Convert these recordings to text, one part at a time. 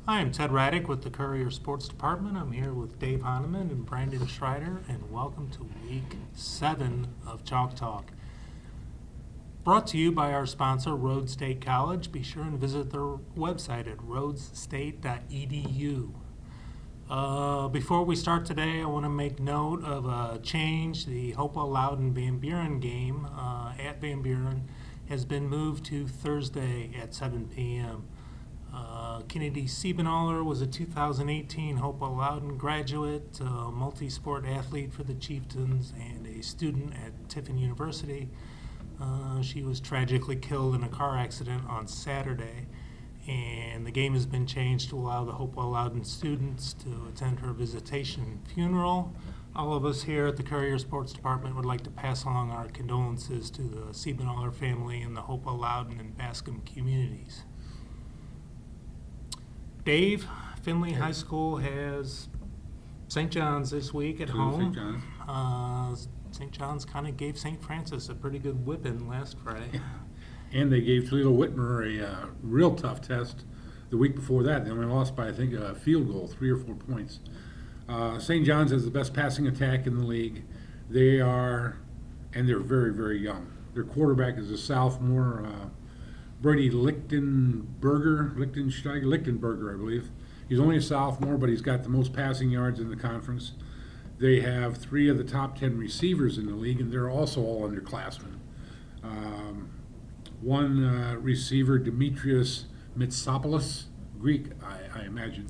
Hi, I'm Ted Raddick with the Courier Sports Department. I'm here with Dave Hahnemann and Brandon Schreider, and welcome to Week 7 of Chalk Talk. Brought to you by our sponsor, Rhodes State College. Be sure and visit their website at rhodesstate.edu. Before we start today, I want to make note of a change. The Hopewell Loudon Van Buren game at Van Buren has been moved to Thursday at 7 p.m. Kennedy Siebenaller was a 2018 Hopewell Loudon graduate, multi-sport athlete for the Chieftains, and a student at Tiffin University. She was tragically killed in a car accident on Saturday, and the game has been changed to allow the Hopewell Loudon students to attend her visitation funeral. All of us here at the Courier Sports Department would like to pass along our condolences to the Siebenaller family and the Hopewell Loudon and Bascom communities. Dave, Finley High School has St. John's this week at home. St. John's. St. John's kind of gave St. Francis a pretty good whipping last Friday. And they gave Toledo Whitmer a real tough test the week before that. They only lost by, I think, a field goal, 3 or 4 points. St. John's has the best passing attack in the league. They're very, very young. Their quarterback is a sophomore, Brady Lichtenberger, I believe. He's only a sophomore, but he's got the most passing yards in the conference. They have 3 of the top 10 receivers in the league, and they're also all underclassmen. One receiver, Demetrius Mitsopoulos, Greek, I imagine.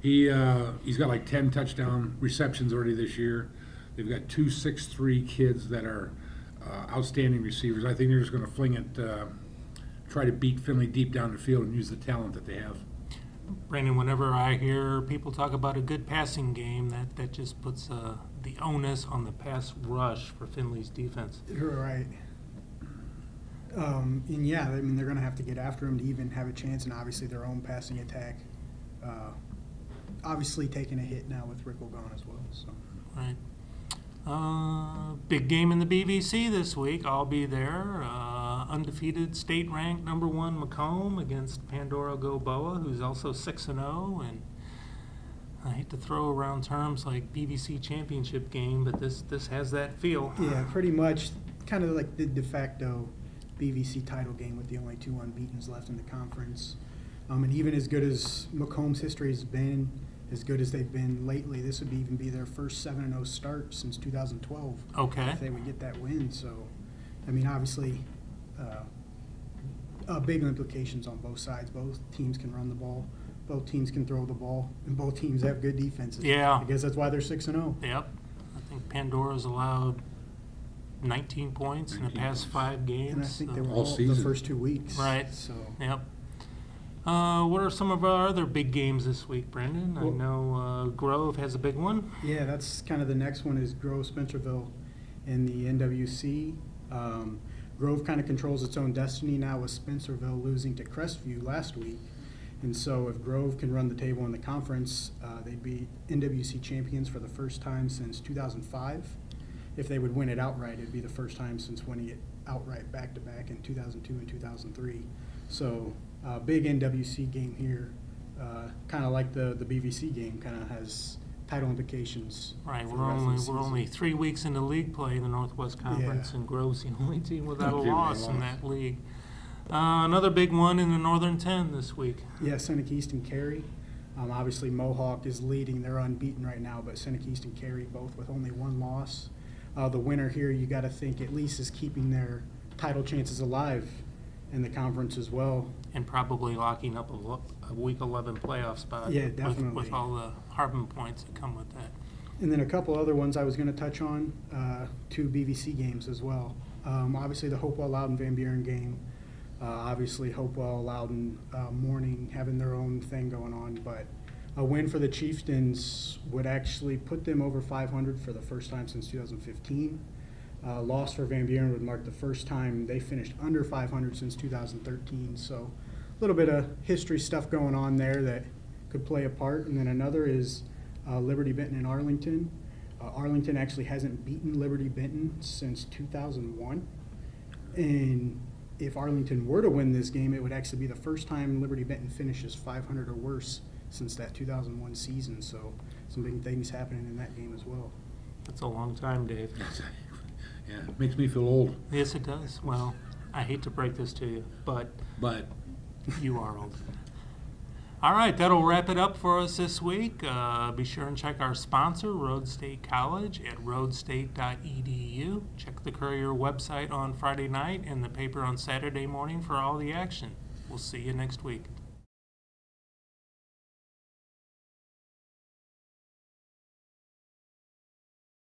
He's got like 10 touchdown receptions already this year. They've got 2 6'3" kids that are outstanding receivers. I think they're just going to fling it, try to beat Finley deep down the field and use the talent that they have. Brandon, whenever I hear people talk about a good passing game, that just puts the onus on the pass rush for Finley's defense. You're right. And yeah, I mean, they're going to have to get after him to even have a chance, and obviously their own passing attack. Obviously taking a hit now with Rickle gone as well. So. Right. Big game in the BVC this week. I'll be there. Undefeated state-ranked number 1 McComb against Pandora Boa, who's also 6-0. And I hate to throw around terms like BVC championship game, but this has that feel. Yeah, pretty much, kind of like the de facto BVC title game with the only 2 unbeatens left in the conference. And even as good as McComb's history has been, as good as they've been lately, this would even be their first 7-0 start since 2012. Okay. If they would get that win. So, I mean, obviously, big implications on both sides. Both teams can run the ball. Both teams can throw the ball. And both teams have good defenses. Yeah. I guess that's why they're 6-0. Yep. I think Pandora's allowed 19 points in the past 5 games. And I think they were all all the season. first 2 weeks. Right. So. Yep. What are some of our other big games this week, Brendan? Well, I know Grove has a big one. Yeah, that's kind of the next one is Grove Spencerville in the NWC. Grove kind of controls its own destiny now with Spencerville losing to Crestview last week. And so if Grove can run the table in the conference, they'd be NWC champions for the first time since 2005. If they would win it outright, it'd be the first time since winning it outright back-to-back in 2002 and 2003. So big NWC game here, kind of like the BVC game, kind of has title implications. Right, for we're the rest of the only season. 3 weeks into league play in the Northwest Conference, Yeah. and Grove's the only team without a Okay, loss in loss. that league. Another big one in the Northern 10 this week. Yeah, Seneca Easton Cary. Obviously, Mohawk is leading. They're unbeaten right now, but Seneca Easton Cary both with only 1 loss. The winner here, you got to think, at least is keeping their title chances alive in the conference as well. And probably locking up a Week 11 playoff spot. Yeah, definitely. With all the Harbin points that come with that. And then a couple other ones I was going to touch on, 2 BVC games as well. Obviously, the Hopewell Loudon Van Buren game. Obviously, Hopewell Loudon Morning having their own thing going on, but a win for the Chieftains would actually put them over 500 for the first time since 2015. Loss for Van Buren would mark the first time they finished under 500 since 2013. So a little bit of history stuff going on there that could play a part. And then another is Liberty Benton and Arlington. Arlington actually hasn't beaten Liberty Benton since 2001. And if Arlington were to win this game, it would actually be the first time Liberty Benton finishes 500 or worse since that 2001 season. So some big things happening in that game as well. That's a long time, Dave. Yeah, it makes me feel old, Yes, it does. Well, I hate to break this to you, but but you are old. All right, that'll wrap it up for us this week. Be sure and check our sponsor, Road State College, at roadstate.edu. Check the Courier website on Friday night and the paper on Saturday morning for all the action. We'll see you next week.